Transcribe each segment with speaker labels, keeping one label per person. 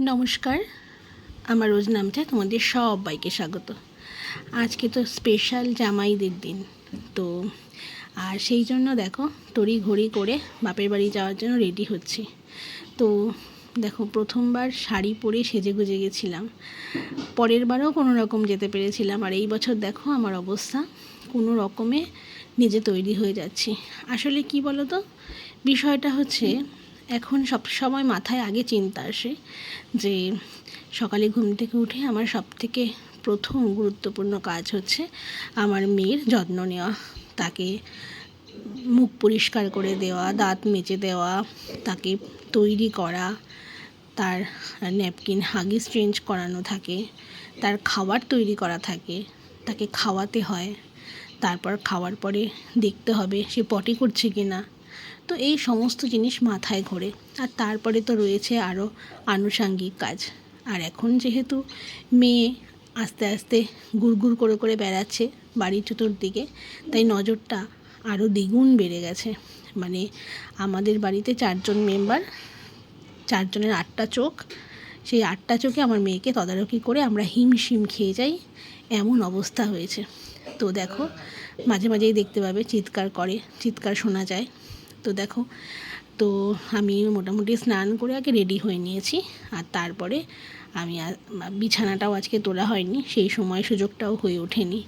Speaker 1: নমস্কার, আমার রোজ নামটা তোমাদের সবাইকে স্বাগত। আজকে তো স্পেশাল জামাইদের দিন, তো আর সেই জন্য দেখো তড়িঘড়ি করে বাপের বাড়ি যাওয়ার জন্য রেডি হচ্ছি। তো দেখো প্রথমবার শাড়ি পরে সেজেগুজে গেছিলাম, পরের বারও কোনো রকম যেতে পেরেছিলাম, আর এই বছর দেখো আমার অবস্থা কোনো রকমে নিজে তৈরি হয়ে যাচ্ছি। আসলে কি বলো তো, বিষয়টা হচ্ছে এখন সব সময় মাথায় আগে চিন্তা আসে যে সকালে ঘুম থেকে উঠে আমার সবথেকে প্রথম গুরুত্বপূর্ণ কাজ হচ্ছে আমার মেয়ের যত্ন নেওয়া, তাকে মুখ পরিষ্কার করে দেওয়া, দাঁত মেজে দেওয়া, তাকে তৈরি করা, তার ন্যাপকিন হাগিস চেঞ্জ করানো থাকে, তার খাবার তৈরি করা থাকে, তাকে খাওয়াতে হয়, তারপর খাওয়ার পরে দেখতে হবে সে পটি করছে কি না। তো এই সমস্ত জিনিস মাথায় ঘোরে। আর তারপরে তো রয়েছে আরও আনুষাঙ্গিক কাজ। আর এখন যেহেতু মেয়ে আস্তে আস্তে গুড়গুড় করে করে বেড়াচ্ছে বাড়ির চতুর্দিকে, তাই নজরটা আরও দ্বিগুণ বেড়ে গেছে। মানে আমাদের বাড়িতে 4 জন মেম্বার, 4 জনের 8টা চোখ, সেই 8টা চোখে আমার মেয়েকে তদারকি করে আমরা হিমশিম খেয়ে যাই, এমন অবস্থা হয়েছে। তো দেখো মাঝে মাঝেই দেখতে পাবে চিৎকার করে, চিৎকার শোনা যায়। তো দেখো, তো আমি মোটামুটি স্নান করে আগে রেডি হয়ে নিয়েছি, আর তারপরে আমি বিছানাটাও আজকে তোলা হয়নি, সেই সময় সুযোগটাও হয়ে ওঠেনি।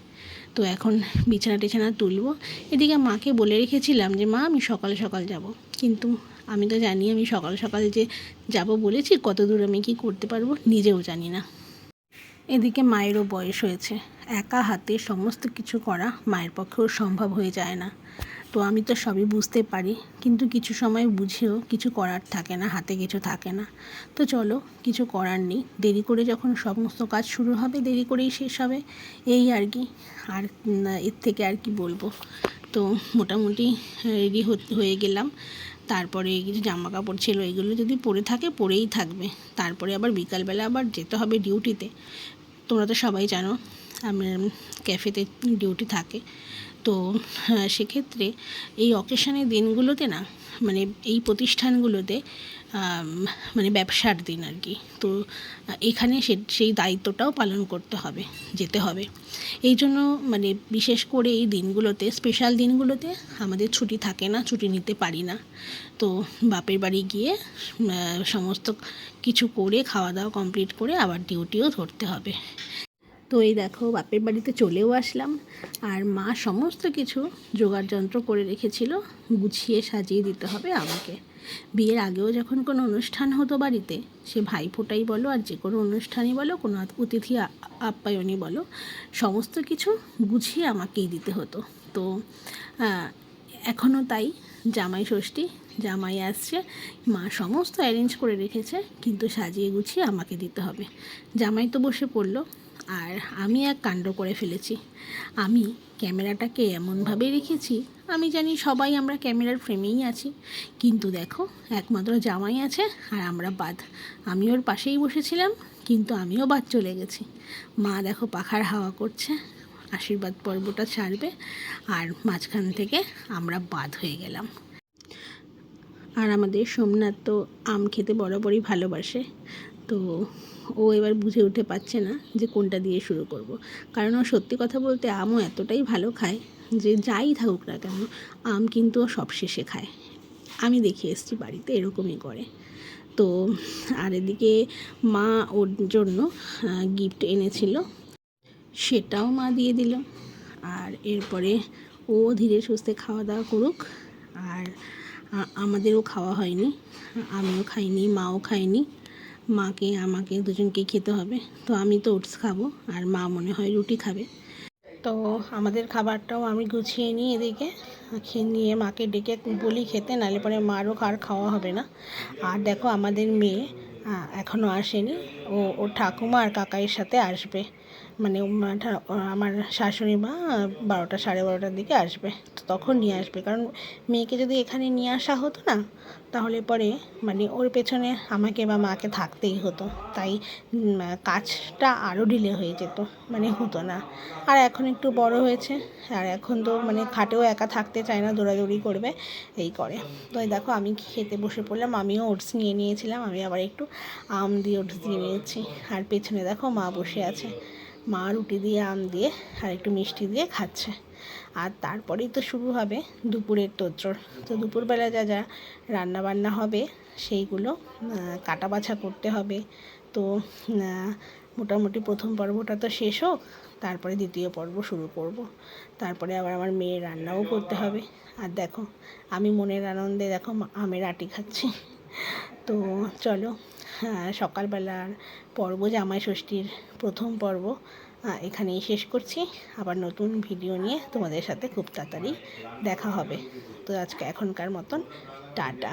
Speaker 1: তো এখন বিছানা টিছানা তুলব। এদিকে মাকে বলে রেখেছিলাম যে মা আমি সকাল সকাল যাব, কিন্তু আমি তো জানি আমি সকাল সকাল যে যাব বলেছি কত দূর আমি কি করতে পারবো নিজেও জানি না। এদিকে মায়েরও বয়স হয়েছে, একা হাতে সমস্ত কিছু করা মায়ের পক্ষেও সম্ভব হয়ে যায় না। তো আমি তো সবই বুঝতে পারি, কিন্তু কিছু সময় বুঝেও কিছু করার থাকে না, হাতে কিছু থাকে না। তো চলো, কিছু করার নেই, দেরি করে যখন সমস্ত কাজ শুরু হবে দেরি করেই শেষ হবে, এই আর কি। আর এর থেকে আর কি বলবো। তো মোটামুটি রেডি হয়ে গেলাম। তারপরে কিছু জামা কাপড় ছিল, এগুলো যদি পরে থাকে পরেই থাকবে। তারপরে আবার বিকালবেলা আবার যেতে হবে ডিউটিতে। তোমরা তো সবাই জানো আমার ক্যাফেতে ডিউটি থাকে। তো সেক্ষেত্রে এই অকেশনের দিনগুলোতে না, মানে এই প্রতিষ্ঠানগুলোতে মানে ব্যবসার দিন আর কি। তো এখানে সেই দায়িত্বটাও পালন করতে হবে, যেতে হবে। এই জন্য মানে বিশেষ করে এই দিনগুলোতে, স্পেশাল দিনগুলোতে আমাদের ছুটি থাকে না, ছুটি নিতে পারি না। তো বাপের বাড়ি গিয়ে সমস্ত কিছু করে খাওয়া দাওয়া কমপ্লিট করে আবার ডিউটিও ধরতে হবে। তো এই দেখো বাপের বাড়িতে চলেও আসলাম, আর মা সমস্ত কিছু জোগাড় যন্ত্র করে রেখেছিল, গুছিয়ে সাজিয়ে দিতে হবে আমাকে। বিয়ের আগেও যখন কোনো অনুষ্ঠান হতো বাড়িতে, সে ভাইফোঁটাই বলো আর যে কোনো অনুষ্ঠানই বলো, কোনো অতিথি আপ্যায়নই বলো, সমস্ত কিছু গুছিয়ে আমাকেই দিতে হতো। তো এখনও তাই, জামাই ষষ্ঠী, জামাই আসছে, মা সমস্ত অ্যারেঞ্জ করে রেখেছে, কিন্তু সাজিয়ে গুছিয়ে আমাকে দিতে হবে। জামাই তো বসে পড়লো, আর আমি এক কাণ্ড করে ফেলেছি। আমি ক্যামেরাটাকে এমনভাবে রেখেছি, আমি জানি সবাই আমরা ক্যামেরার ফ্রেমেই আছি, কিন্তু দেখো একমাত্র জামাই আছে আর আমরা বাদ। আমি ওর পাশেই বসেছিলাম, কিন্তু আমিও বাদ চলে গেছি। মা দেখো পাখার হাওয়া করছে, আশীর্বাদ পর্বটা ছাড়বে, আর মাঝখান থেকে আমরা বাদ হয়ে গেলাম। আর আমাদের সোমনাথ তো আম খেতে বরাবরই ভালোবাসে। তো ও এবার বুঝে উঠে পাচ্ছে না যে কোনটা দিয়ে শুরু করব। কারণ ও সত্যি কথা বলতে আমও এতটাই ভালো খায় যে যাই থাকুক না কেন আম কিন্তু ও সব শেষে খায়। আমি দেখে এসেছি বাড়িতে এরকমই করে। তো আর এদিকে মা ওর জন্য গিফট এনেছিল, সেটাও মা দিয়ে দিল। আর এরপরে ও ধীরে সুস্থে খাওয়া দাওয়া করুক। আর আমাদেরও খাওয়া হয়নি, আমিও খাইনি, মাও খায়নি। মাকে আমাকে দুজনকেই খেতে হবে। তো আমি তো ওটস খাবো, আর মা মনে হয় রুটি খাবে। তো আমাদের খাবারটাও আমি গুছিয়ে নিই এদিকে, খেয়ে নিয়ে মাকে ডেকে বলি খেতে, নাহলে পরে মারও আর খাওয়া হবে না। আর দেখো আমাদের মেয়ে এখনও আসেনি, ওর ঠাকুমা আর কাকাইয়ের সাথে আসবে। মানে আমার শাশুড়ি মা 12টা 12:30টার দিকে আসবে, তো তখন নিয়ে আসবে। কারণ মেয়েকে যদি এখানে নিয়ে আসা হতো না, তাহলে পরে মানে ওর পেছনে আমাকে বা মাকে থাকতেই হতো, তাই কাজটা আরও ডিলে হয়ে যেত, মানে হতো না। আর এখন একটু বড় হয়েছে, আর এখন তো মানে খাটেও একা থাকতে চায় না, দৌড়াদৌড়ি করবে, এই করে। তো এই দেখো আমি খেতে বসে পড়লাম, আমিও ওটস নিয়ে নিয়েছিলাম, আমি আবার একটু আম দিয়ে ওটস দিয়ে নিয়েছি। আর পেছনে দেখো মা বসে আছে, মা রুটি দিয়ে আম দিয়ে আর একটু মিষ্টি দিয়ে খাচ্ছে। আর তারপরেই তো শুরু হবে দুপুরের তোড়জোড়। তো দুপুরবেলা যা যা রান্না বান্না হবে সেইগুলো কাটা বাছা করতে হবে। তো মোটামুটি প্রথম পর্বটা তো শেষ হোক, তারপরে দ্বিতীয় পর্ব শুরু করব। তারপরে আবার আমার মেয়ের রান্নাও করতে হবে। আর দেখো আমি মনের আনন্দে দেখো আমের আটি খাচ্ছি। তো চলো, সকালবেলার পর্ব জামাই ষষ্ঠীর প্রথম পর্ব এখানেই শেষ করছি। আবার নতুন ভিডিও নিয়ে তোমাদের সাথে খুব তাড়াতাড়ি দেখা হবে। তো আজকে এখনকার মতন টাটা।